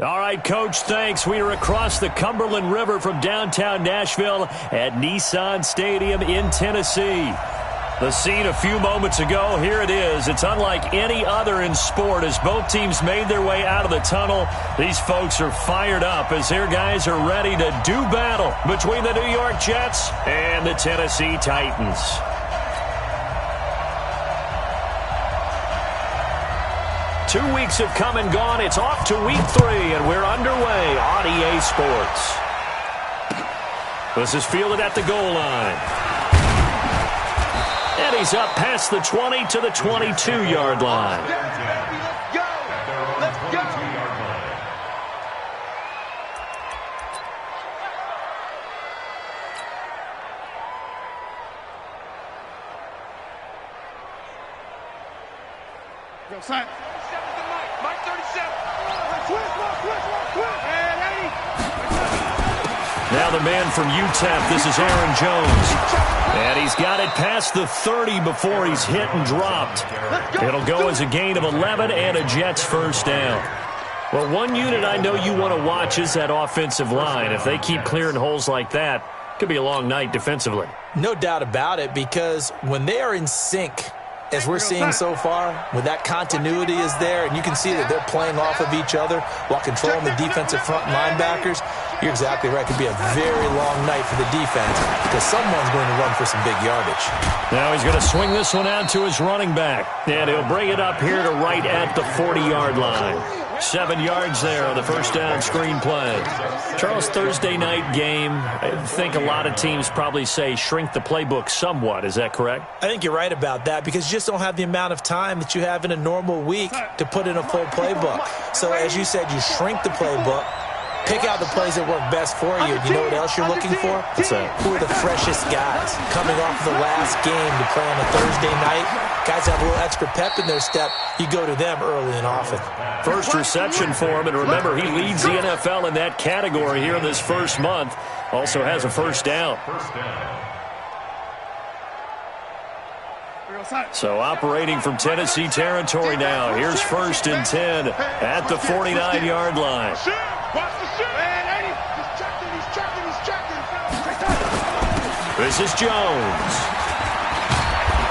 All right, Coach, thanks. We are across the Cumberland River from downtown Nashville at Nissan Stadium in Tennessee. The scene a few moments ago, here it is. It's unlike any other in sport as both teams made their way out of the tunnel. These folks are fired up as their guys are ready to do battle between the New York Jets and the Tennessee Titans. Two weeks have come and gone. It's off to week 3, and we're underway on EA Sports. This is fielded at the goal line. And he's up past the 20 to the 22-yard line. Let's go! Let's go! Go, sign. Mike 37. Now the man from UTEP, this is Aaron Jones. And he's got it past the 30 before he's hit and dropped. It'll go as a gain of 11 and a Jets first down. Well, one unit I know you want to watch is that offensive line. If they keep clearing holes like that, it could be a long night defensively. No doubt about it, because when they are in sync, as we're seeing so far, when that continuity is there, and you can see that they're playing off of each other while controlling the defensive front linebackers, you're exactly right. It could be a very long night for the defense because someone's going to run for some big yardage. Now he's going to swing this one out to his running back, and he'll bring it up here to right at the 40-yard line. 7 yards there on the first down screen play. Charles, Thursday night game, I think a lot of teams probably say shrink the playbook somewhat. Is that correct? I think you're right about that because you just don't have the amount of time that you have in a normal week to put in a full playbook. So as you said, you shrink the playbook, pick out the plays that work best for you. You know what else you're looking for? What's that? Who are the freshest guys coming off the last game to play on a Thursday night? Guys have a little extra pep in their step. You go to them early and often. First reception for him, and remember, he leads the NFL in that category here in this first month. Also has a first down. So operating from Tennessee territory now. Here's 1st and 10 at the 49-yard line. This is Jones.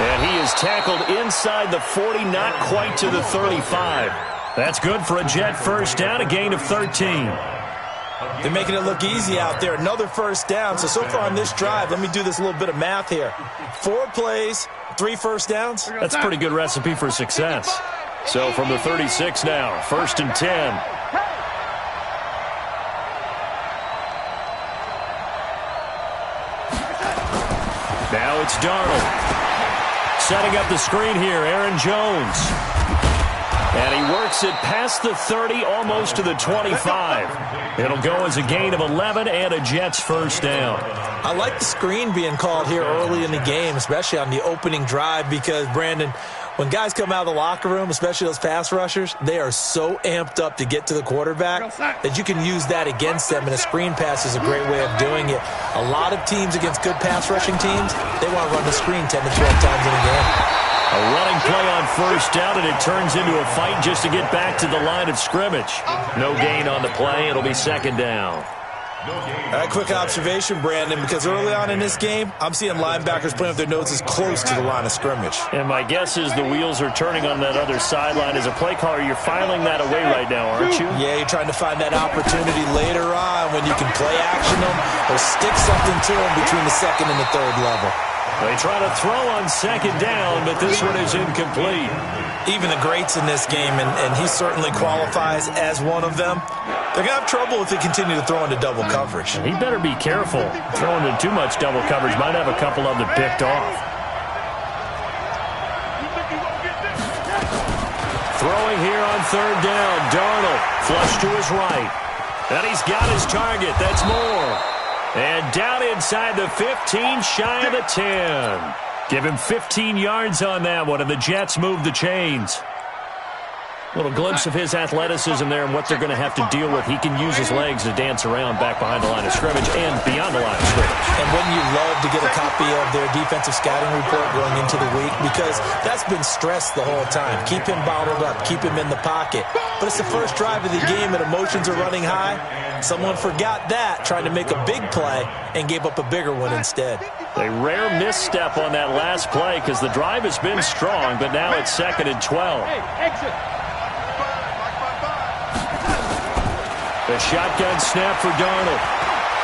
And he is tackled inside the 40, not quite to the 35. That's good for a Jet first down, a gain of 13. They're making it look easy out there. Another first down. So far on this drive, let me do this little bit of math here. 4 plays, 3 first downs. That's a pretty good recipe for success. So from the 36 now, 1st and 10. Now it's Darnold. Setting up the screen here, Aaron Jones. And he works it past the 30, almost to the 25. It'll go as a gain of 11 and a Jets first down. I like the screen being called here early in the game, especially on the opening drive, because, Brandon, when guys come out of the locker room, especially those pass rushers, they are so amped up to get to the quarterback that you can use that against them, and a screen pass is a great way of doing it. A lot of teams against good pass rushing teams, they want to run the screen 10 to 12 times in a game. A running play on first down, and it turns into a fight just to get back to the line of scrimmage. No gain on the play. It'll be 2nd down. A quick observation, Brandon, because early on in this game, I'm seeing linebackers playing with their noses close to the line of scrimmage. And my guess is the wheels are turning on that other sideline. As a play caller, you're filing that away right now, aren't you? Yeah, you're trying to find that opportunity later on when you can play action them or stick something to them between the 2nd and the 3rd level. They try to throw on 2nd down, but this one is incomplete. Even the greats in this game, and he certainly qualifies as one of them, they're going to have trouble if they continue to throw into double coverage. He better be careful. Throwing into too much double coverage might have a couple of them picked off. Throwing here on 3rd down. Darnold flush to his right. And he's got his target. That's more. And down inside the 15, shy of the 10. Give him 15 yards on that one, and the Jets move the chains. Little glimpse of his athleticism there and what they're going to have to deal with. He can use his legs to dance around back behind the line of scrimmage and beyond the line of scrimmage. And wouldn't you love to get a copy of their defensive scouting report going into the week? Because that's been stressed the whole time. Keep him bottled up. Keep him in the pocket. But it's the first drive of the game and emotions are running high. Someone forgot that, trying to make a big play, and gave up a bigger one instead. A rare misstep on that last play because the drive has been strong, but now it's 2nd and 12. Hey, exit. The shotgun snap for Darnold.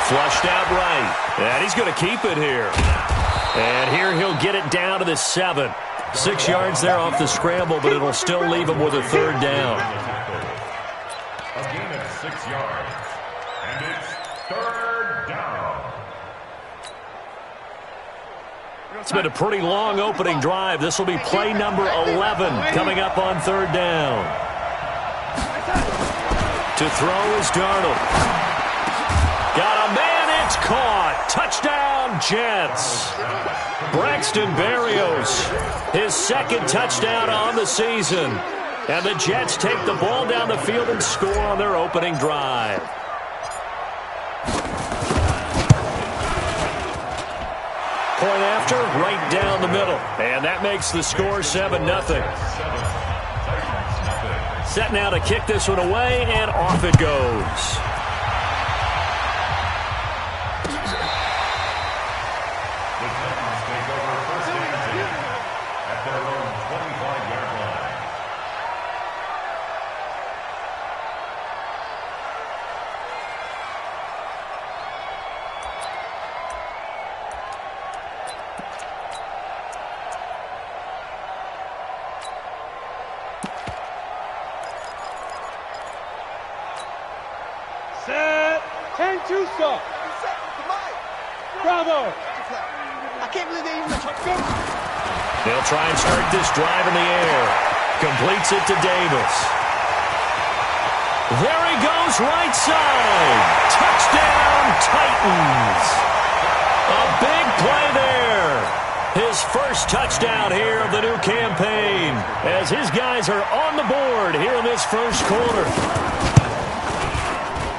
Flushed out right. And he's going to keep it here. And here he'll get it down to the 7. 6 yards there off the scramble, but it'll still leave him with a 3rd down. A gain of 6 yards. And it's 3rd down. It's been a pretty long opening drive. This will be play number 11 coming up on 3rd down. To throw is Darnold. Got a man, it's caught. Touchdown, Jets. Braxton Berrios, his 2nd touchdown on the season. And the Jets take the ball down the field and score on their opening drive. Point after, right down the middle. And that makes the score 7-0. Set now to kick this one away, and off it goes. The Titans take over 1st and 10 at their own 25-yard line. Set. 10-2, sir. Bravo. I can't believe they even let you go. They'll try and start this drive in the air. Completes it to Davis. There he goes, right side. Touchdown, Titans. A big play there. His first touchdown here of the new campaign as his guys are on the board here in this first quarter.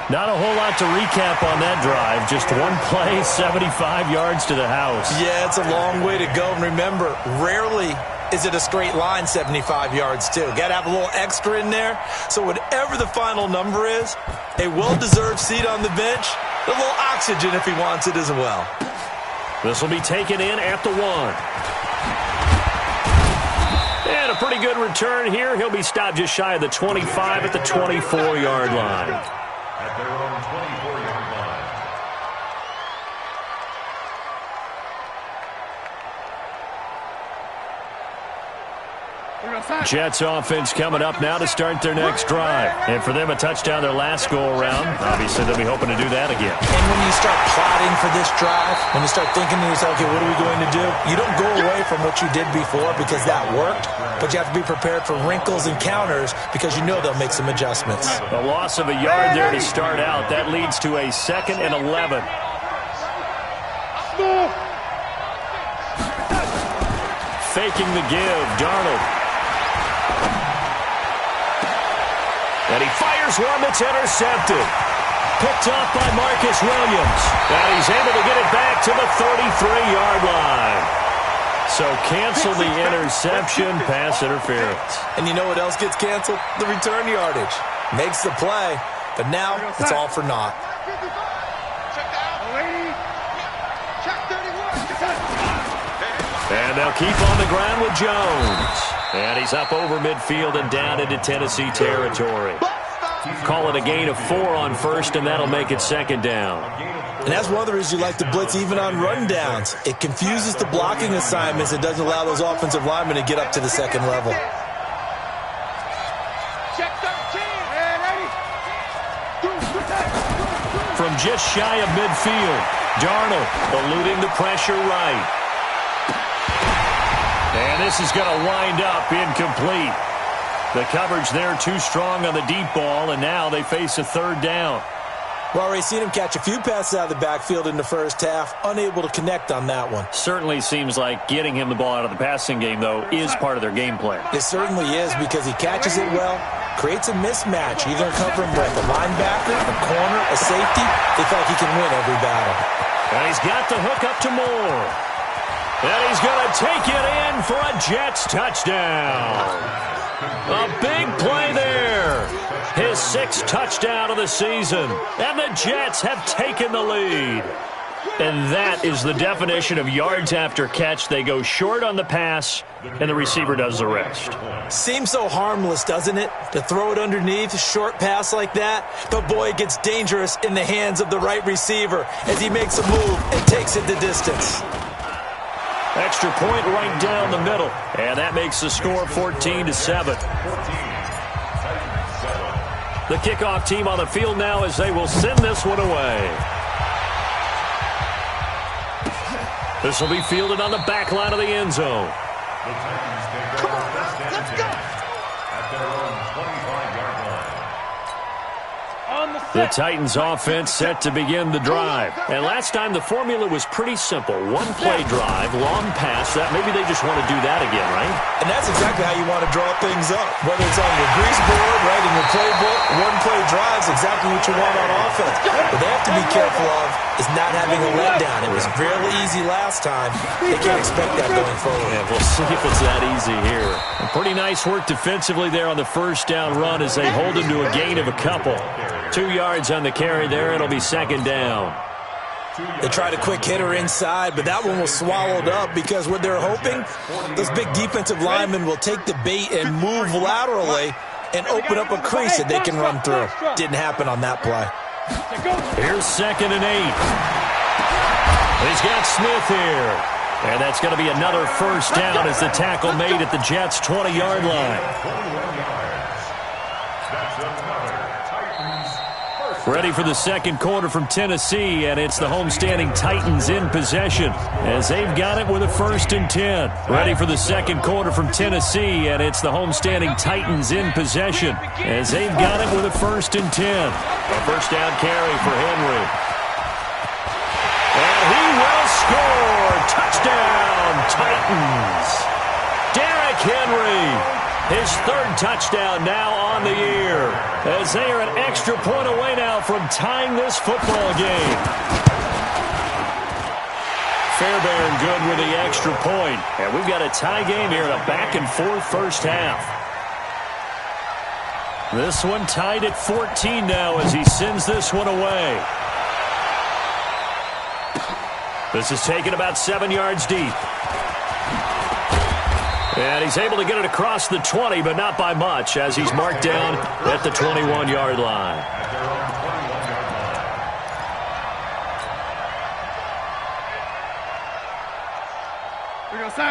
Not a whole lot to recap on that drive. Just one play, 75 yards to the house. Yeah, it's a long way to go. And remember, rarely is it a straight line 75 yards, too. Got to have a little extra in there. So whatever the final number is, a well-deserved seat on the bench, a little oxygen if he wants it as well. This will be taken in at the 1. And a pretty good return here. He'll be stopped just shy of the 25 at the 24-yard line. At their own 24-yard line. Jets offense coming up now to start their next drive. And for them, a touchdown their last go-around. Obviously, they'll be hoping to do that again. And when you start plotting for this drive, when you start thinking to yourself, okay, what are we going to do? You don't go away from what you did before because that worked, but you have to be prepared for wrinkles and counters because you know they'll make some adjustments. A loss of a yard there to start out. That leads to a 2nd and 11. Faking the give, Darnold. And he fires one that's intercepted. Picked off by Marcus Williams. And he's able to get it back to the 33-yard line. So cancel the interception, pass interference. And you know what else gets canceled? The return yardage. Makes the play, but now it's all for naught. And they'll keep on the ground with Jones. And he's up over midfield and down into Tennessee territory. Call it a gain of 4 on first, and that'll make it 2nd down. And that's one of the reasons you like to blitz even on rundowns. It confuses the blocking assignments. It doesn't allow those offensive linemen to get up to the 2nd level. From just shy of midfield, Darnold eluding the pressure right. And this is going to wind up incomplete. The coverage there too strong on the deep ball, and now they face a 3rd down. We've already seen him catch a few passes out of the backfield in the first half, unable to connect on that one. Certainly seems like getting him the ball out of the passing game, though, is part of their game plan. It certainly is, because he catches it well, creates a mismatch, either covering with a linebacker, a corner, a safety. They feel like he can win every battle. And he's got the hook up to Moore. And he's going to take it in for a Jets touchdown. A big play there. His 6th touchdown of the season. And the Jets have taken the lead. And that is the definition of yards after catch. They go short on the pass, and the receiver does the rest. Seems so harmless, doesn't it? To throw it underneath, a short pass like that. But boy, it gets dangerous in the hands of the right receiver as he makes a move and takes it the distance. Extra point right down the middle. And that makes the score 14-7. The kickoff team on the field now as they will send this one away. This will be fielded on the back line of the end zone. Come on, let's go. At their own 25-yard line. The Titans offense set to begin the drive. And last time the formula was pretty simple. One play drive, long pass. That maybe they just want to do that again, right? And that's exactly how you want to draw things up. Whether it's on your grease board, right, in your playbook, one play drive is exactly what you want on offense. What they have to be careful of is not having a letdown. It was fairly easy last time. They can't expect that going forward. Yeah, we'll see if it's that easy here. And pretty nice work defensively there on the first down run as they hold him to a gain of a couple. 2 yards on the carry there. It'll be second down. They tried a quick hitter inside, but that one was swallowed up because what they're hoping, those big defensive linemen will take the bait and move laterally and open up a crease that they can run through. Didn't happen on that play. Here's 2nd and 8. He's got Smith here. And that's going to be another first down as the tackle made at the Jets' 20-yard line. Ready for the second quarter from Tennessee, and it's the homestanding Titans in possession as they've got it with a 1st and 10. Ready for the second quarter from Tennessee, and it's the homestanding Titans in possession as they've got it with a 1st and 10. A first down carry for Henry. And he will score! Touchdown, Titans! Derrick Henry! His 3rd touchdown now on the year as they are an extra point away now from tying this football game. Fairbairn good with the extra point. And we've got a tie game here in a back-and-forth first half. This one tied at 14 now as he sends this one away. This is taken about 7 yards deep. And he's able to get it across the 20, but not by much, as he's marked down at the 21-yard line.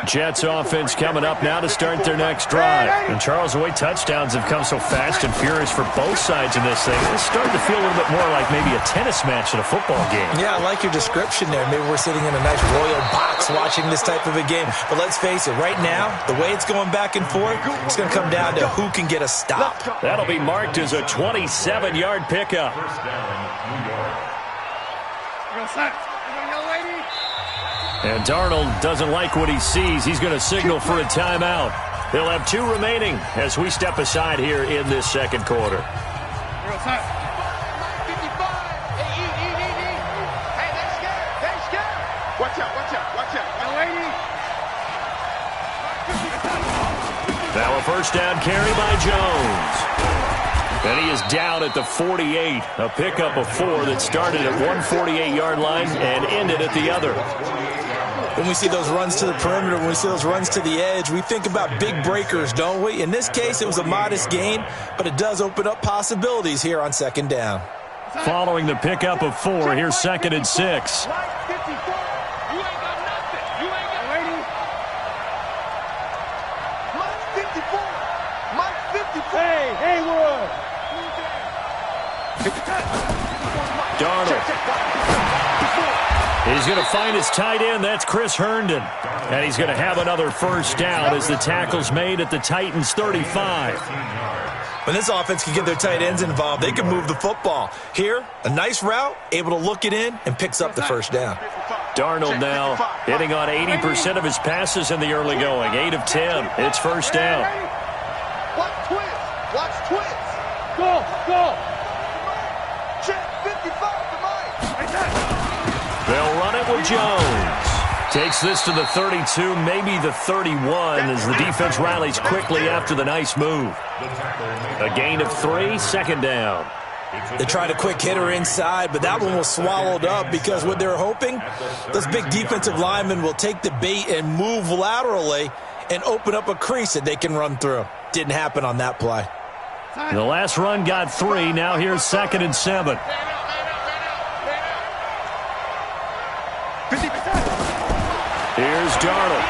Jets offense coming up now to start their next drive. And Charles, the way touchdowns have come so fast and furious for both sides in this thing, it's starting to feel a little bit more like maybe a tennis match in a football game. Yeah, I like your description there. Maybe we're sitting in a nice royal box watching this type of a game. But let's face it, right now, the way it's going back and forth, it's going to come down to who can get a stop. That'll be marked as a 27-yard pickup. And Darnold doesn't like what he sees. He's going to signal for a timeout. He'll have 2 remaining as we step aside here in this second quarter. Now a first down carry by Jones. And he is down at the 48. A pickup of 4 that started at 148-yard line and ended at the other. When we see those runs to the perimeter, when we see those runs to the edge, we think about big breakers, don't we? In this case, it was a modest gain, but it does open up possibilities here on second down. Following the pickup of 4, here's 2nd and 6. Darnold. He's going to find his tight end. That's Chris Herndon. And he's going to have another first down as the tackle's made at the Titans' 35. When this offense can get their tight ends involved, they can move the football. Here, a nice route, able to look it in, and picks up the first down. Darnold now hitting on 80% of his passes in the early going. 8 of 10. It's first down. Watch twist. Watch twist. Go. Check 55 to Mike. They'll run it with Jones. Takes this to the 32, maybe the 31, as the defense rallies quickly after the nice move. A gain of 3, second down. They tried a quick hitter inside, but that one was swallowed up because what they're hoping, those big defensive linemen will take the bait and move laterally and open up a crease that they can run through. Didn't happen on that play. The last run got 3. Now here's 2nd and 7. Here's Darnold.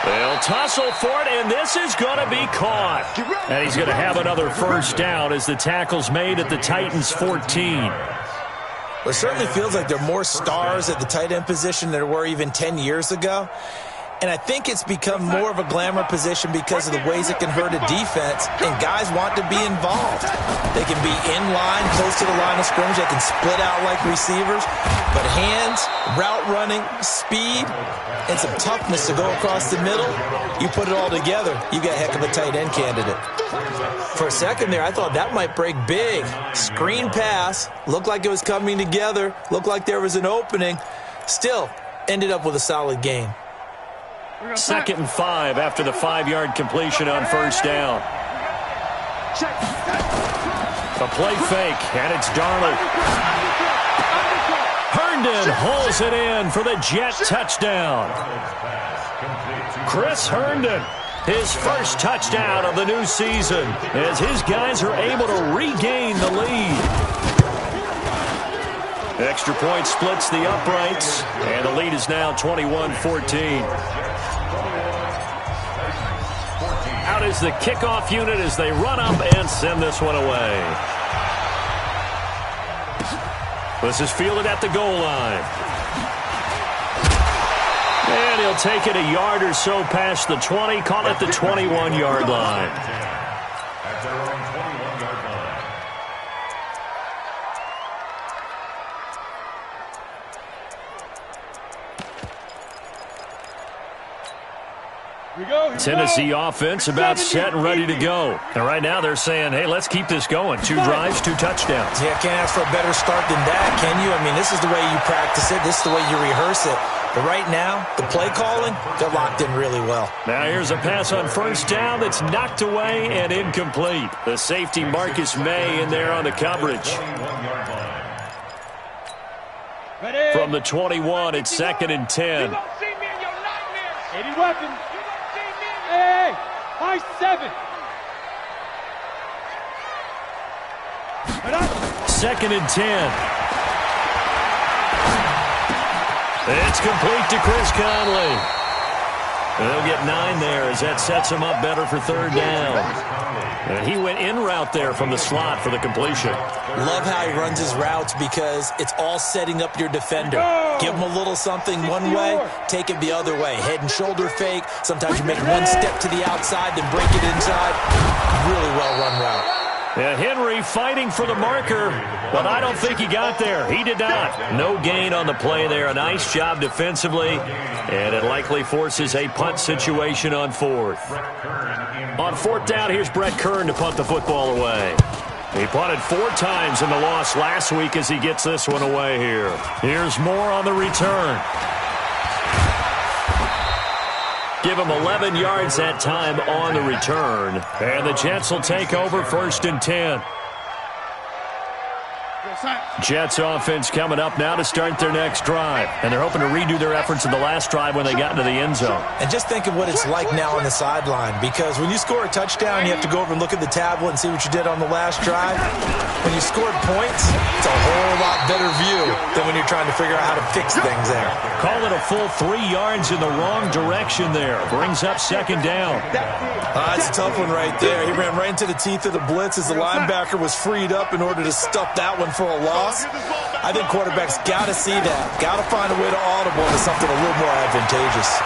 They'll tussle for it, and this is going to be caught. And he's going to have another first down as the tackle's made at the Titans' 14. Well, it certainly feels like there are more stars at the tight end position than there were even 10 years ago. And I think it's become more of a glamour position because of the ways it can hurt a defense, and guys want to be involved. They can be in line, close to the line of scrimmage. They can split out like receivers. But hands, route running, speed, and some toughness to go across the middle, you put it all together, you got a heck of a tight end candidate. For a second there, I thought that might break big. Screen pass, looked like it was coming together, looked like there was an opening. Still, ended up with a solid game. 2nd and 5 after the 5-yard completion on first down. A play fake, and it's Darnold. Herndon hauls it in for the Jet touchdown. Chris Herndon, his first touchdown of the new season, as his guys are able to regain the lead. Extra point splits the uprights, and the lead is now 21-14. Out is the kickoff unit as they run up and send this one away. This is fielded at the goal line. And he'll take it a yard or so past the 20, call it the 21-yard line. At their own 21-yard line. Tennessee offense about set and ready to go. And right now they're saying, hey, let's keep this going. 2 drives, 2 touchdowns. Yeah, can't ask for a better start than that, can you? I mean, this is the way you practice it. This is the way you rehearse it. But right now, the play calling, they're locked in really well. Now here's a pass on first down that's knocked away and incomplete. The safety Marcus May in there on the coverage. From the 21, it's 2nd and 10. 80 weapons. Hey, high 7. 2nd and 10. It's complete to Chris Conley. They'll get 9 there as that sets him up better for 3rd down. And he went in route there from the slot for the completion. Love how he runs his routes because it's all setting up your defender. Give him a little something one way, take it the other way. Head and shoulder fake. Sometimes you make one step to the outside, then break it inside. Really well-run route. And Henry fighting for the marker, but I don't think he got there. He did not. No gain on the play there. A nice job defensively, and it likely forces a punt situation on 4th. On 4th down, here's Brett Kern to punt the football away. He punted 4 times in the loss last week as he gets this one away here. Here's Moore on the return. Give him 11 yards that time on the return. And the Jets will take over 1st and 10. Jets offense coming up now to start their next drive. And they're hoping to redo their efforts in the last drive when they got into the end zone. And just think of what it's like now on the sideline. Because when you score a touchdown, you have to go over and look at the tablet and see what you did on the last drive. When you scored points, it's a whole lot better view than when you're trying to figure out how to fix things there. Call it a full 3 yards in the wrong direction there. Brings up 2nd down. That's a tough one right there. He ran right into the teeth of the blitz as the linebacker was freed up in order to stuff that one for a loss. I think quarterbacks got to see that. Got to find a way to audible to something a little more advantageous.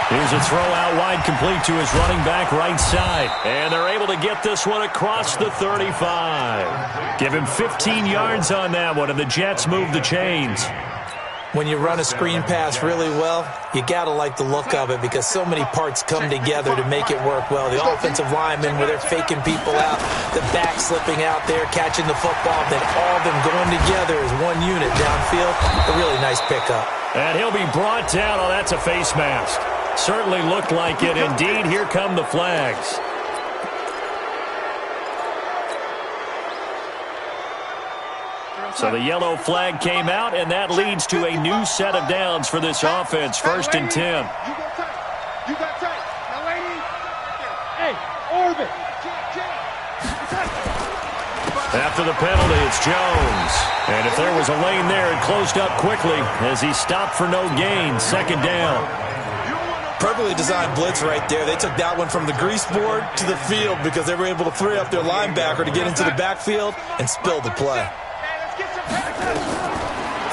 Here's a throw out wide, complete to his running back right side. And they're able to get this one across the 35. Give him 15 yards on that one, and the Jets move the chains. When you run a screen pass really well, you got to like the look of it because so many parts come together to make it work well. The offensive linemen, where they're faking people out, the back slipping out there, catching the football, then all of them going together as one unit downfield. A really nice pickup. And he'll be brought down. Oh, that's a face mask. Certainly looked like it. Indeed, here come the flags. So the yellow flag came out, and that leads to a new set of downs for this offense. 1st and 10. You got tight. Now, lady. Hey, orbit. After the penalty, it's Jones. And if there was a lane there, it closed up quickly as he stopped for no gain. 2nd down. Perfectly designed blitz right there. They took that one from the grease board to the field because they were able to free up their linebacker to get into the backfield and spill the play.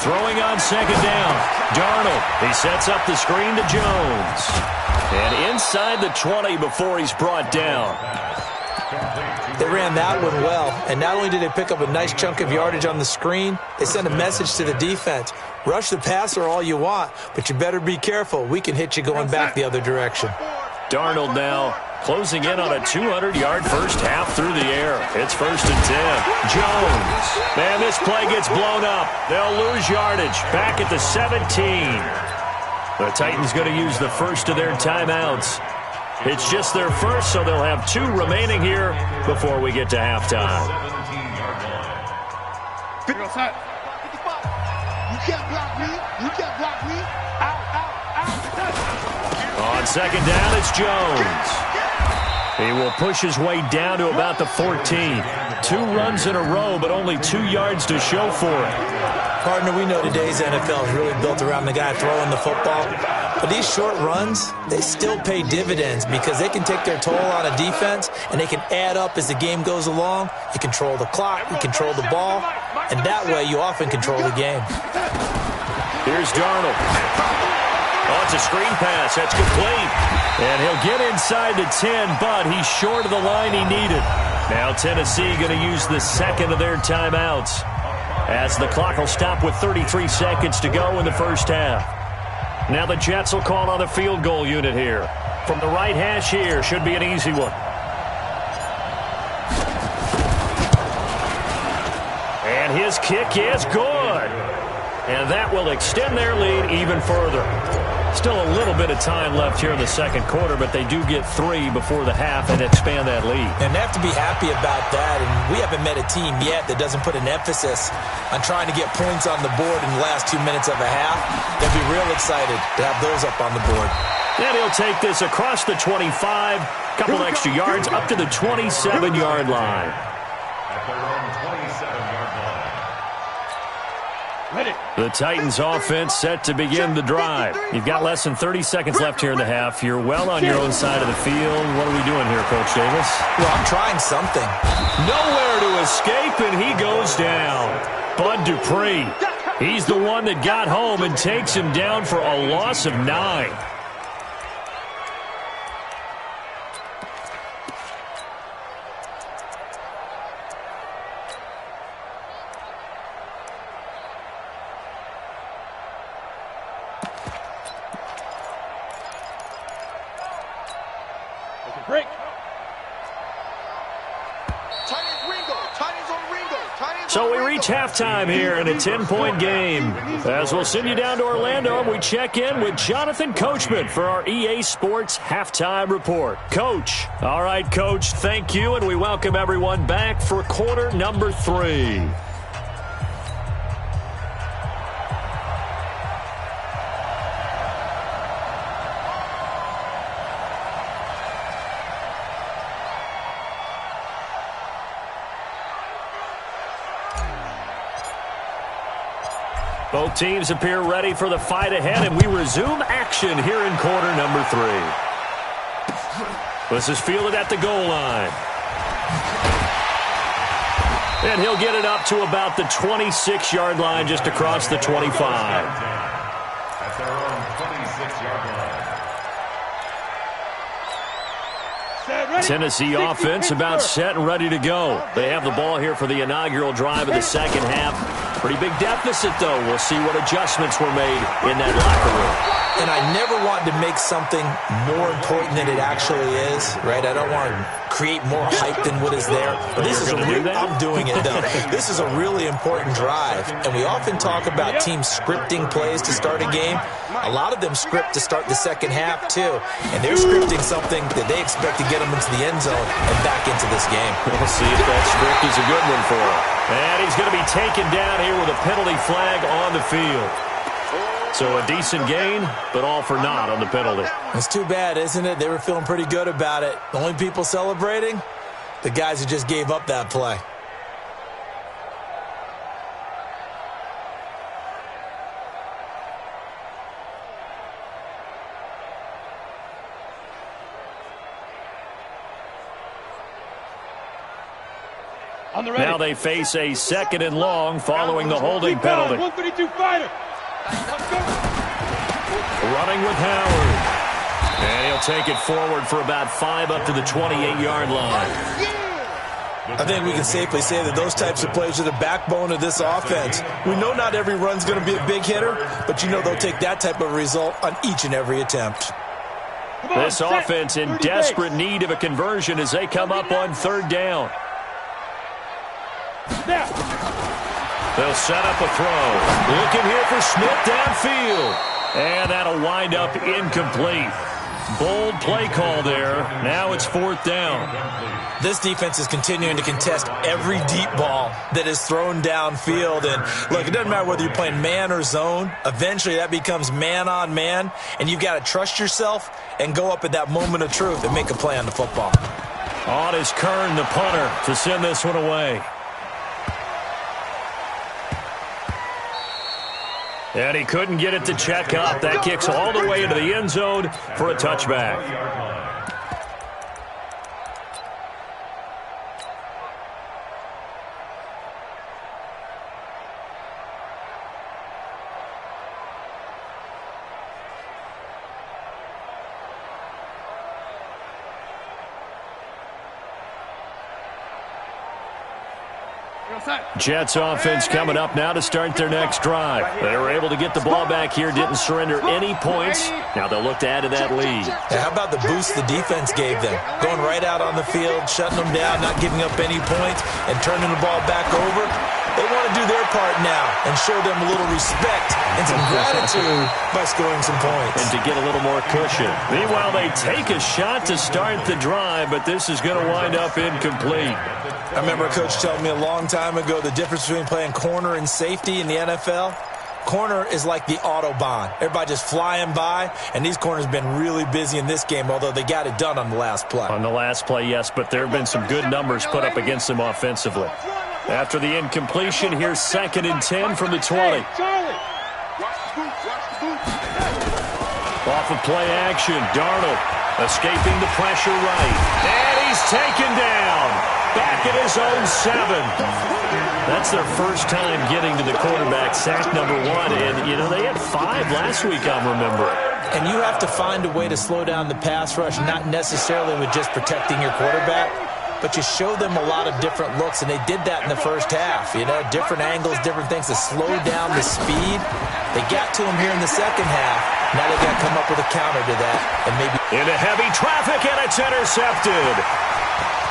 Throwing on 2nd down. Darnold. He sets up the screen to Jones. And inside the 20 before he's brought down. They ran that one well, and not only did they pick up a nice chunk of yardage on the screen, they sent a message to the defense. Rush the passer all you want, but you better be careful. We can hit you going back the other direction. Darnold now closing in on a 200-yard first half through the air. It's 1st and 10. Jones. Man, this play gets blown up. They'll lose yardage. Back at the 17. The Titans going to use the first of their timeouts. It's just their first, so they'll have 2 remaining here before we get to halftime. 55. You can't block me. You can't block me. On 2nd down, it's Jones. He will push his way down to about the 14. 2 runs in a row, but only 2 yards to show for it. Partner, we know today's NFL is really built around the guy throwing the football. But these short runs, they still pay dividends because they can take their toll on a defense and they can add up as the game goes along. You control the clock, you control the ball, and that way you often control the game. Here's Darnold. Oh, it's a screen pass. That's complete. And he'll get inside the 10, but he's short of the line he needed. Now Tennessee going to use the second of their timeouts as the clock will stop with 33 seconds to go in the first half. Now the Jets will call on the field goal unit here. From the right hash here, should be an easy one. And his kick is good. And that will extend their lead even further. Still a little bit of time left here in the second quarter, but they do get 3 before the half and expand that lead. And they have to be happy about that. And we haven't met a team yet that doesn't put an emphasis on trying to get points on the board in the last 2 minutes of a half. They'll be real excited to have those up on the board. And he'll take this across the 25, couple extra yards up to the 27-yard line. At their own 27-yard line. The Titans offense set to begin the drive. You've got less than 30 seconds left here in the half. You're well on your own side of the field. What are we doing here, Coach Davis? Well, I'm trying something. Nowhere to escape, and he goes down. Bud Dupree. He's the one that got home and takes him down for a loss of 9. Break. So we reach halftime here in a 10-point game. As we'll send you down to Orlando, we check in with Jonathan Coachman for our EA Sports Halftime Report. Coach. All right, Coach, thank you, and we welcome everyone back for quarter number 3. Both teams appear ready for the fight ahead, and we resume action here in quarter number 3. This is fielded at the goal line. And he'll get it up to about the 26-yard line, just across the 25. At their own 26-yard line. Tennessee offense about set and ready to go. They have the ball here for the inaugural drive of the second half. Pretty big deficit, though. We'll see what adjustments were made in that locker room. And I never want to make something more important than it actually is, right? I don't want to create more hype than what is there. But this is I'm doing it, though. This is a really important drive. And we often talk about teams scripting plays to start a game. A lot of them script to start the second half, too. And they're scripting something that they expect to get them into the end zone and back into this game. We'll see if that script is a good one for him. And he's going to be taken down here with a penalty flag on the field. So a decent gain, but all for naught on the penalty. It's too bad, isn't it? They were feeling pretty good about it. The only people celebrating, the guys who just gave up that play. Now they face a second and long following the holding penalty. 132 fighter. Running with Howard. And he'll take it forward for about 5 up to the 28-yard line. I think we can safely say that those types of plays are the backbone of this offense. We know not every run's going to be a big hitter, but you know they'll take that type of result on each and every attempt. This offense in desperate need of a conversion as they come up on third down. They'll set up a throw. Looking here for Smith downfield. And that'll wind up incomplete. Bold play call there. Now it's fourth down. This defense is continuing to contest every deep ball that is thrown downfield. And look, it doesn't matter whether you're playing man or zone. Eventually that becomes man on man. And you've got to trust yourself and go up at that moment of truth and make a play on the football. On is Kern, the punter, to send this one away. And he couldn't get it to check up. That kicks all the way into the end zone for a touchback. Jets offense coming up now to start their next drive. They were able to get the ball back here, didn't surrender any points. Now they'll look to add to that lead. Yeah, how about the boost the defense gave them? Going right out on the field, shutting them down, not giving up any points, and turning the ball back over. They want to do their part now and show them a little respect and some gratitude by scoring some points. And to get a little more cushion. Meanwhile, they take a shot to start the drive, but this is going to wind up incomplete. I remember a coach telling me a long time ago the difference between playing corner and safety in the NFL. Corner is like the Autobahn. Everybody just flying by, and these corners have been really busy in this game, although they got it done on the last play. On the last play, yes, but there have been some good numbers put up against them offensively. After the incompletion, here's 2nd and 10 from the 20. Off of play action, Darnold escaping the pressure right. And he's taken down. Back at his own 7. That's their first time getting to the quarterback, sack number 1. And, you know, they had 5 last week, I'm remembering. And you have to find a way to slow down the pass rush, not necessarily with just protecting your quarterback, but you show them a lot of different looks, and they did that in the first half. You know, different angles, different things to slow down the speed. They got to him here in the second half. Now they got to come up with a counter to that. And maybe into heavy traffic, and it's intercepted.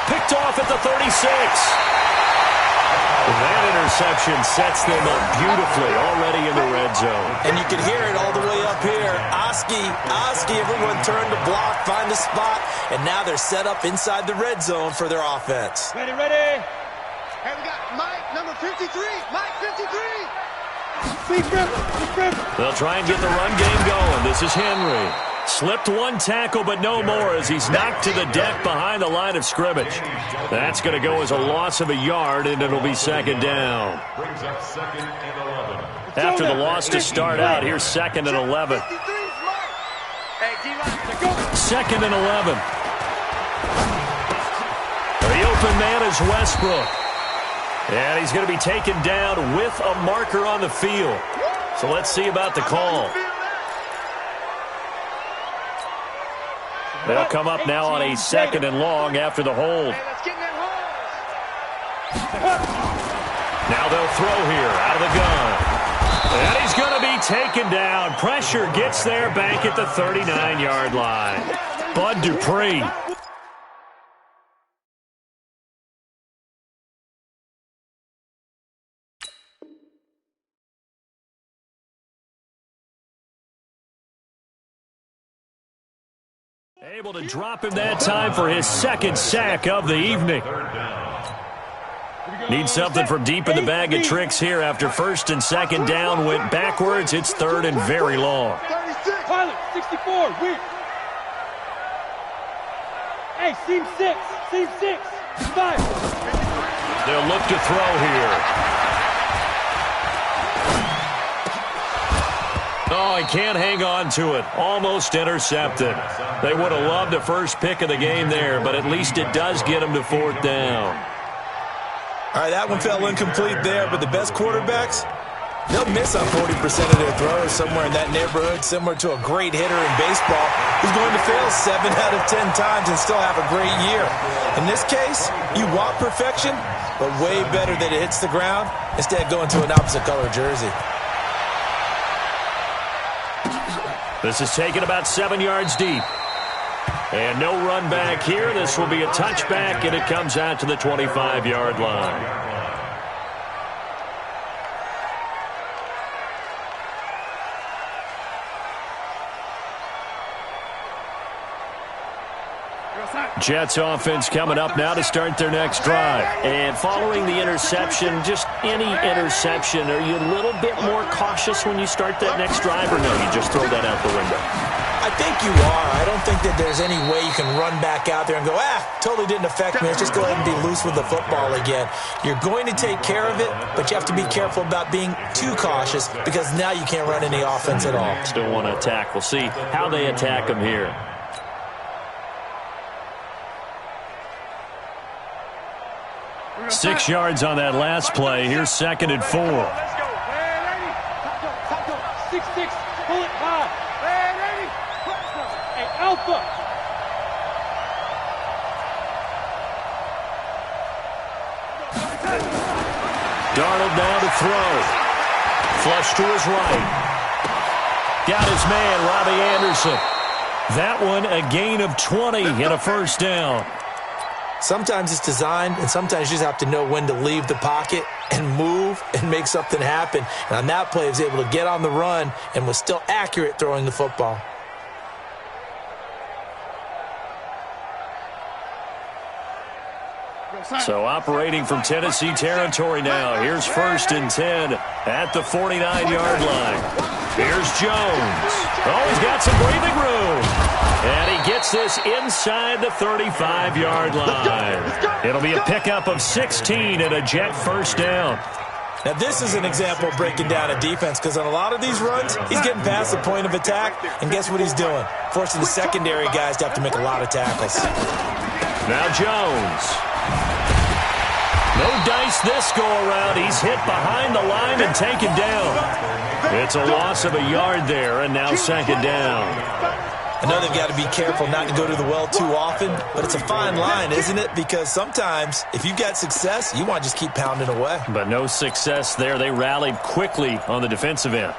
Picked off at the 36. That interception sets them up beautifully already in the red zone. And you can hear it all the way up here. Oski, everyone turned to block, find a spot, and now they're set up inside the red zone for their offense. Ready. Hey, we got Mike, number 53. Mike, 53. They'll try and get the run game going. This is Henry. Slipped one tackle, but no more as he's knocked to the deck behind the line of scrimmage. That's going to go as a loss of a yard, and it'll be 2nd down. Brings up 2nd and 11. After the loss to start out, here's 2nd and 11. 2nd and 11. The open man is Westbrook. And he's going to be taken down with a marker on the field. So let's see about the call. They'll come up now on a 2nd and long after the hold. Hey, let's get in that hole. Now they'll throw here out of the gun. And he's going to be taken down. Pressure gets there back at the 39-yard line. Bud Dupree. Able to drop him that time for his 2nd sack of the evening. Need something from deep in the bag of tricks here after 1st and 2nd down went backwards. It's 3rd and very long. 36. Pilot, 64, weak. Hey, seam 6, 5. They'll look to throw here. Oh, he can't hang on to it. Almost intercepted. They would have loved the first pick of the game there, but at least it does get them to 4th down. All right, that one fell incomplete there, but the best quarterbacks, they'll miss on 40% of their throws somewhere in that neighborhood, similar to a great hitter in baseball who's going to fail 7 out of 10 times and still have a great year. In this case, you want perfection, but way better that it hits the ground instead of going to an opposite color jersey. This is taken about 7 yards deep. And no run back here. This will be a touchback, and it comes out to the 25-yard line. Jets offense coming up now to start their next drive. And following the interception, just any interception, are you a little bit more cautious when you start that next drive, or no, you just throw that out the window? I think you are. I don't think that there's any way you can run back out there and go, totally didn't affect me. Let's just go ahead and be loose with the football again. You're going to take care of it, but you have to be careful about being too cautious because now you can't run any offense at all. Still want to attack. We'll see how they attack them here. Six yards on that last play. Here's 2nd and 4. Let's go. Top go. 6-6. Pull it high. Ready. Hey, Alpha. Darnold now to throw. Flush to his right. Got his man, Robbie Anderson. That one a gain of 20 and a 1st down. Sometimes it's designed, and sometimes you just have to know when to leave the pocket and move and make something happen. And on that play, he was able to get on the run and was still accurate throwing the football. So operating from Tennessee territory now. Here's 1st and 10 at the 49-yard line. Here's Jones. Oh, he's got some breathing room. And he gets this inside the 35-yard line. It'll be a pickup of 16 and a Jet 1st down. Now, this is an example of breaking down a defense because on a lot of these runs, he's getting past the point of attack, and guess what he's doing? Forcing the secondary guys to have to make a lot of tackles. Now Jones. No dice this go-around. He's hit behind the line and taken down. It's a loss of a yard there, and now 2nd down. I know they've got to be careful not to go to the well too often, but it's a fine line, isn't it? Because sometimes, if you've got success, you want to just keep pounding away. But no success there. They rallied quickly on the defensive end.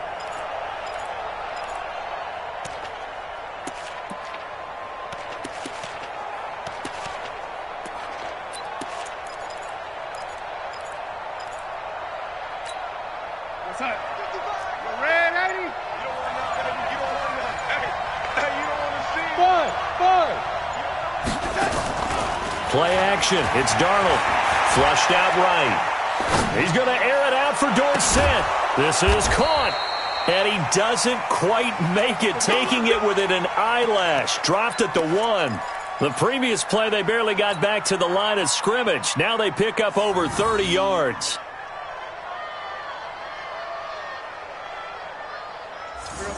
Play action. It's Darnold. Flushed out right. He's going to air it out for Dorsett. This is caught. And he doesn't quite make it, taking it within an eyelash. Dropped at the 1. The previous play, they barely got back to the line of scrimmage. Now they pick up over 30 yards.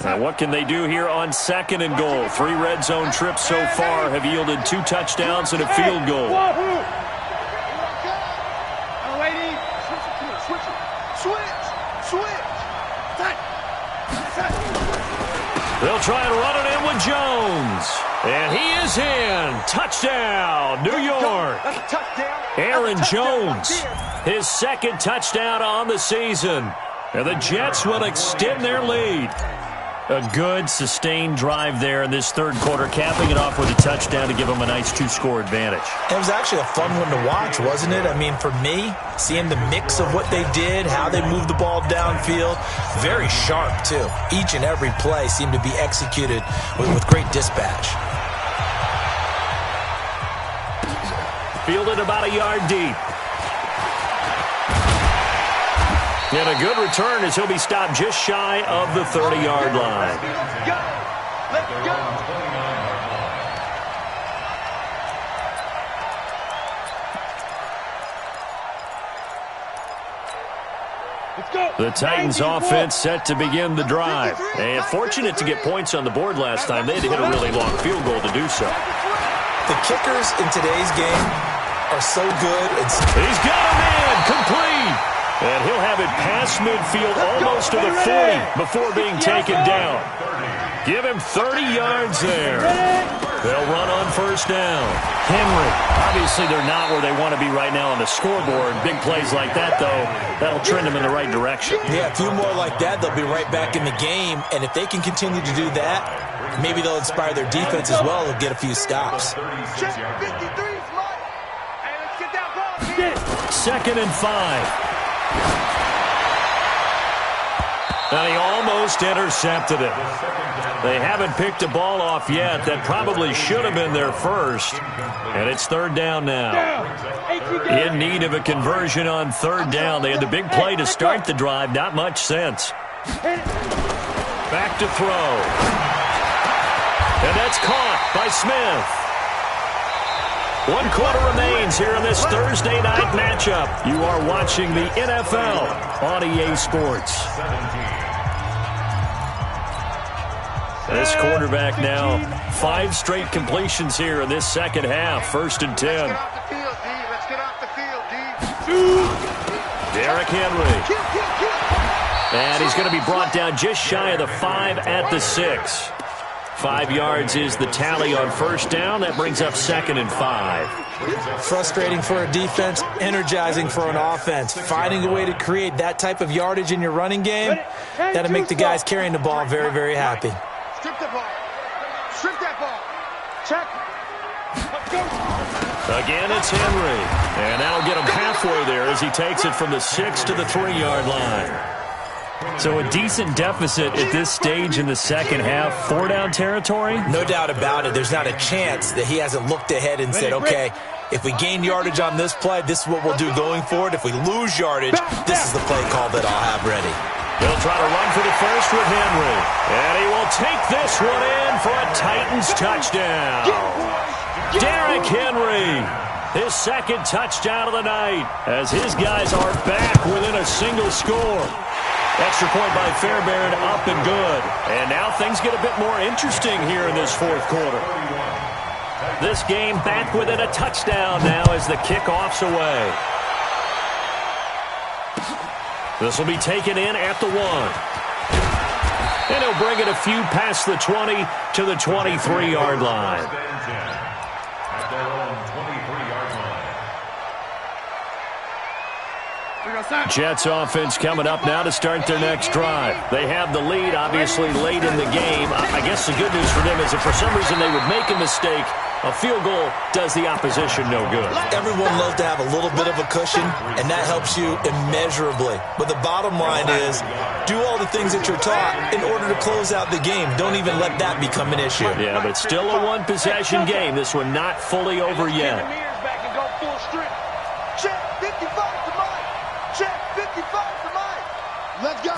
Now what can they do here on 2nd and goal? 3 red zone trips so far have yielded 2 touchdowns and a field goal. They'll try and run it in with Jones. And he is in. Touchdown, New York. Aaron Jones, his second touchdown on the season. And the Jets will extend their lead. A good, sustained drive there in this third quarter, capping it off with a touchdown to give them a nice two-score advantage. It was actually a fun one to watch, wasn't it? I mean, for me, seeing the mix of what they did, how they moved the ball downfield, very sharp, too. Each and every play seemed to be executed with great dispatch. Fielded about a yard deep. And a good return as he'll be stopped just shy of the 30-yard line. Let's go. The Titans offense set to begin the drive. And fortunate to get points on the board last time. They had to hit a really long field goal to do so. The kickers in today's game are so good. He's got a man complete. And he'll have it past midfield almost to the 40 before being taken down. Give him 30 yards there. They'll run on first down. Henry, obviously they're not where they want to be right now on the scoreboard. Big plays like that, though, that'll trend them in the right direction. Yeah, a few more like that, they'll be right back in the game. And if they can continue to do that, maybe they'll inspire their defense as well. They'll get a few stops. Second and 5. And he almost intercepted it. They haven't picked a ball off yet. That probably should have been their first. And it's third down now. In need of a conversion on third down. They had the big play to start the drive. Not much sense. Back to throw. And that's caught by Smith. 1 quarter remains here in this Thursday night matchup. You are watching the NFL on EA Sports. This quarterback now, 5 straight completions here in this second half. First and 10. Let's get off the field, D. Derrick Henry. And he's going to be brought down just shy of the 5 at the 6. 5 yards is the tally on first down. That brings up second and 5. Frustrating for a defense, energizing for an offense. Finding a way to create that type of yardage in your running game, that'll make the guys carrying the ball very, very happy. Strip the ball. Strip that ball. Check. Let's go. Again, it's Henry. And that'll get him halfway there as he takes it from the 6 to the 3-yard line. So a decent deficit at this stage in the second half. 4-down territory? No doubt about it. There's not a chance that he hasn't looked ahead and said, okay, if we gain yardage on this play, this is what we'll do going forward. If we lose yardage, this is the play call that I'll have ready. He'll try to run for the first with Henry. And he will take this one in for a Titans touchdown. Derrick Henry, his second touchdown of the night, as his guys are back within a single score. Extra point by Fairbairn, up and good. And now things get a bit more interesting here in this fourth quarter. This game back within a touchdown now as the kickoff's away. This will be taken in at the 1. And he'll bring it a few past the 20 to the 23-yard line. At their own 23-yard line. Jets offense coming up now to start their next drive. They have the lead, obviously, late in the game. I guess the good news for them is if for some reason they would make a mistake, a field goal does the opposition no good. Everyone loves to have a little bit of a cushion, and that helps you immeasurably. But the bottom line is, do all the things that you're taught in order to close out the game. Don't even let that become an issue. Yeah, but it's still a one-possession game. This one not fully over yet. Check 55 to Mike. Check 55 to Mike. Let's go.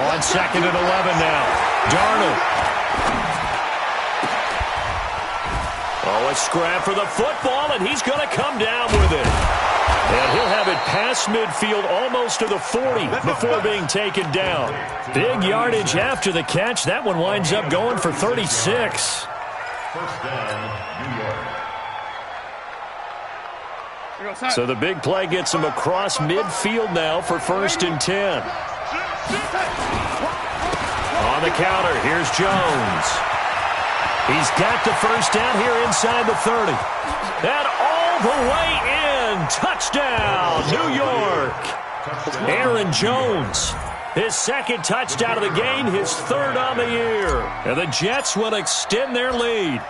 On second and 11 now. Darnold. Oh, a scrap for the football, and he's going to come down with it. And he'll have it past midfield almost to the 40 before being taken down. Big yardage after the catch. That one winds up going for 36. First down, New York. So the big play gets him across midfield now for first and 10. On On the counter, here's Jones. He's got the first down here inside the 30. And all the way in. Touchdown, New York. Aaron Jones. His second touchdown of the game, his third on the year. And the Jets will extend their lead.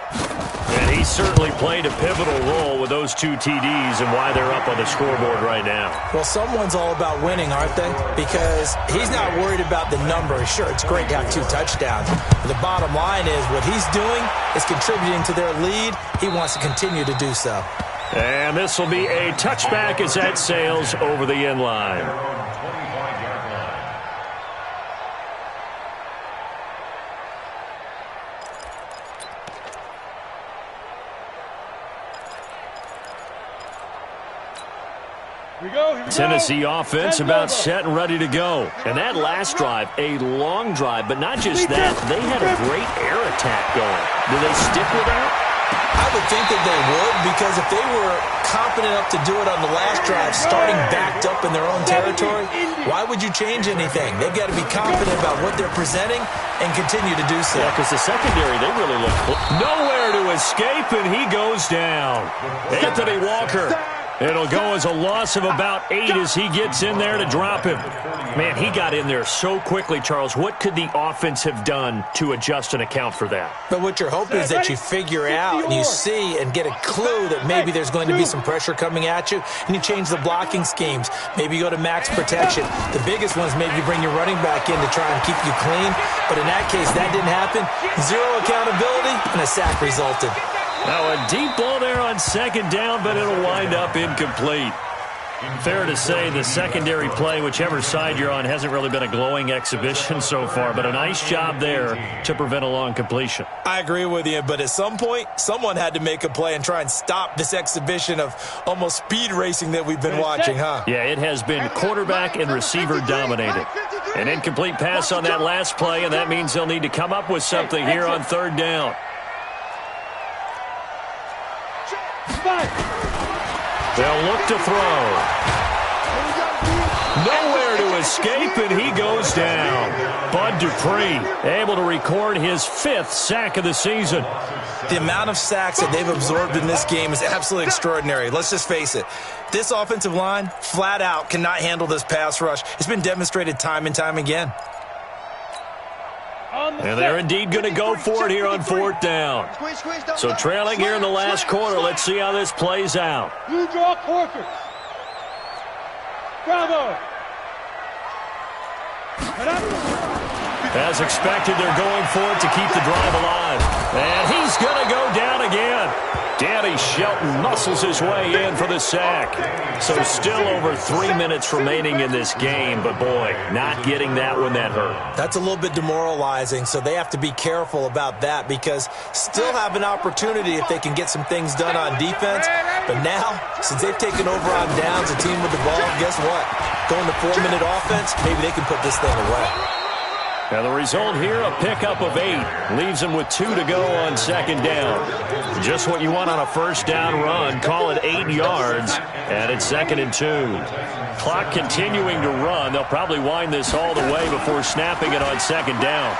And he certainly played a pivotal role with those 2 TDs and why they're up on the scoreboard right now. Well, someone's all about winning, aren't they? Because he's not worried about the number. Sure, it's great to have 2 touchdowns. But the bottom line is what he's doing is contributing to their lead. He wants to continue to do so. And this will be a touchback as that sails over the end line. Tennessee offense about set and ready to go. And that last drive, a long drive, but not just that, they had a great air attack going. Do they stick with that? I would think that they would, because if they were confident enough to do it on the last drive, starting backed up in their own territory, why would you change anything? They've got to be confident about what they're presenting and continue to do so. Yeah, because the secondary, they really look nowhere to escape, and he goes down. Anthony Walker. It'll go as a loss of about 8 as he gets in there to drop him. Man, he got in there so quickly, Charles. What could the offense have done to adjust and account for that? But what you're hoping is that you figure out and you see and get a clue that maybe there's going to be some pressure coming at you, and you change the blocking schemes. Maybe you go to max protection. The biggest one is maybe you bring your running back in to try and keep you clean. But in that case, that didn't happen. 0 accountability, and a sack resulted. Now a deep ball there on second down, but it'll wind up incomplete. Fair to say the secondary play, whichever side you're on, hasn't really been a glowing exhibition so far, but a nice job there to prevent a long completion. I agree with you, but at some point, someone had to make a play and try and stop this exhibition of almost speed racing that we've been watching, huh? Yeah, it has been quarterback and receiver dominated. An incomplete pass on that last play, and that means they'll need to come up with something here on third down. They'll look to throw. Nowhere to escape, and he goes down. Bud Dupree able to record his 5th sack of the season. The amount of sacks that they've absorbed in this game is absolutely extraordinary. Let's just face it. This offensive line, flat out, cannot handle this pass rush. It's been demonstrated time and time again. And they're indeed going to go for it here on 4th down. So trailing here in the last quarter, let's see how this plays out. You draw quarters. Bravo. As expected, they're going for it to keep the drive alive. And he's going to go down again. Danny Shelton muscles his way in for the sack. So still over 3 minutes remaining in this game, but boy, not getting that one that hurt. That's a little bit demoralizing, so they have to be careful about that because still have an opportunity if they can get some things done on defense. But now, since they've taken over on downs, a team with the ball, guess what? Going to 4-minute offense, maybe they can put this thing away. Now the result here, a pickup of 8. Leaves them with 2 to go on second down. Just what you want on a first down run. Call it 8 yards. And it's 2nd and 2. Clock continuing to run. They'll probably wind this all the way before snapping it on second down.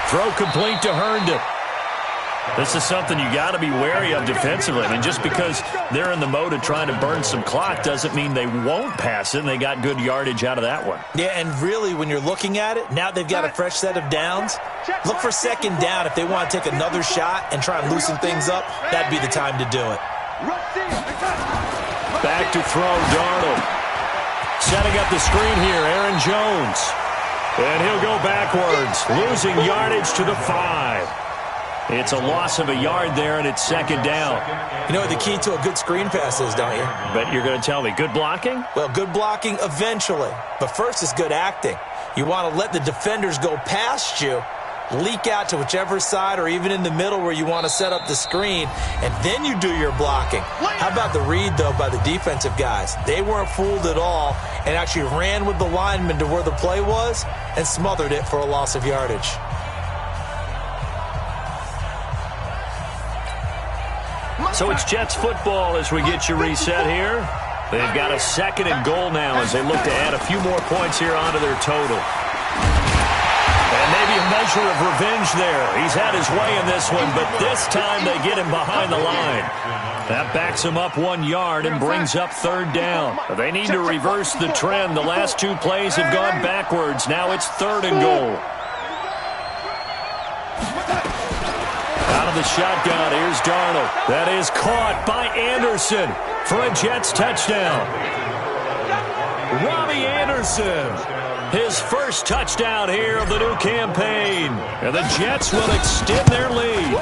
Throw complete to Herndon. This is something you got to be wary of defensively. I mean, just because they're in the mode of trying to burn some clock doesn't mean they won't pass it, and they got good yardage out of that one. Yeah, and really, when you're looking at it, now they've got a fresh set of downs. Look for second down if they want to take another shot and try and loosen things up. That'd be the time to do it. Back to throw, Darnold. Setting up the screen here, Aaron Jones. And he'll go backwards, losing yardage to the 5. It's a loss of a yard there, and it's second down. You know what the key to a good screen pass is, don't you? But you're going to tell me, good blocking? Well, good blocking eventually. But first is good acting. You want to let the defenders go past you, leak out to whichever side or even in the middle where you want to set up the screen, and then you do your blocking. How about the read, though, by the defensive guys? They weren't fooled at all and actually ran with the lineman to where the play was and smothered it for a loss of yardage. So it's Jets football as we get you reset here. They've got a 2nd and goal now as they look to add a few more points here onto their total. A measure of revenge there. He's had his way in this one, but this time they get him behind the line. That backs him up 1 yard and brings up third down. They need to reverse the trend. The last 2 plays have gone backwards. Now it's 3rd and goal. Out of the shotgun, here's Darnold. That is caught by Anderson for a Jets touchdown. Robbie Anderson, his first touchdown here of the new campaign. And the Jets will extend their lead.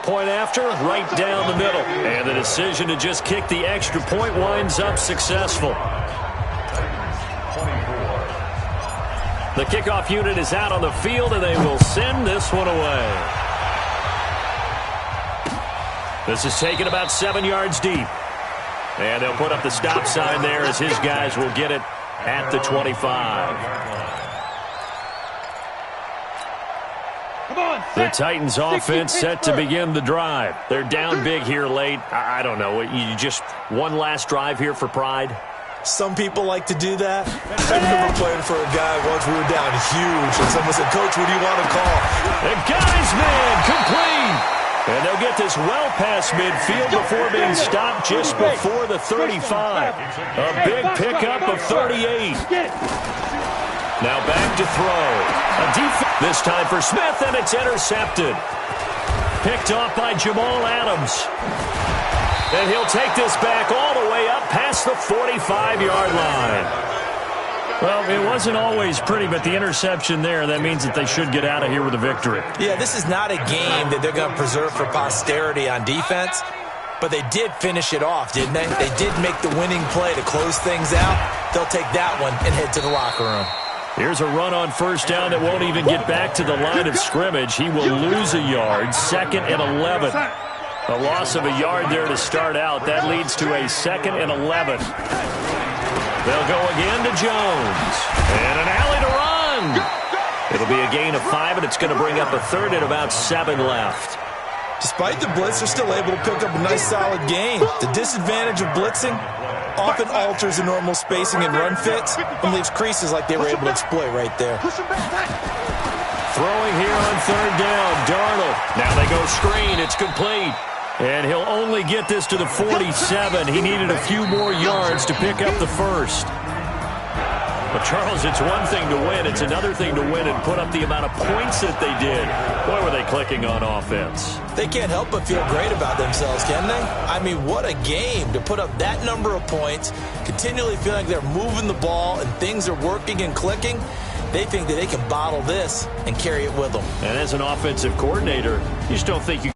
Point after, right down the middle. And the decision to just kick the extra point winds up successful. The kickoff unit is out on the field, and they will send this one away. This is taken about 7 yards deep. And they'll put up the stop sign there as his guys will get it at the 25. The Titans offense set to begin the drive. They're down big here late. I don't know. You just one last drive here for pride? Some people like to do that. I remember playing for a guy once. We were down huge, and someone said, "Coach, what do you want to call?" The guy's man complete. And they'll get this well past midfield before being stopped just before the 35. A big pickup of 38. Now back to throw. This time for Smith, and it's intercepted. Picked off by Jamal Adams. And he'll take this back all the way up past the 45-yard line. Well, it wasn't always pretty, but the interception there, that means that they should get out of here with a victory. Yeah, this is not a game that they're going to preserve for posterity on defense, but they did finish it off, didn't they? They did make the winning play to close things out. They'll take that one and head to the locker room. Here's a run on first down that won't even get back to the line of scrimmage. He will lose a yard, 2nd and 11. A loss of a yard there to start out. That leads to a 2nd and 11. They'll go again to Jones. And an alley to run. It'll be a gain of 5, and it's going to bring up a 3rd and about 7 left. Despite the blitz, they're still able to pick up a nice, solid gain. The disadvantage of blitzing often alters the normal spacing and run fits and leaves creases like they were able to exploit right there. Throwing here on 3rd down, Darnold. Now they go screen. It's complete. And he'll only get this to the 47. He needed a few more yards to pick up the first. But, Charles, it's one thing to win. It's another thing to win and put up the amount of points that they did. Boy, were they clicking on offense. They can't help but feel great about themselves, can they? I mean, what a game to put up that number of points, continually feeling like they're moving the ball and things are working and clicking. They think that they can bottle this and carry it with them. And as an offensive coordinator, you just don't think you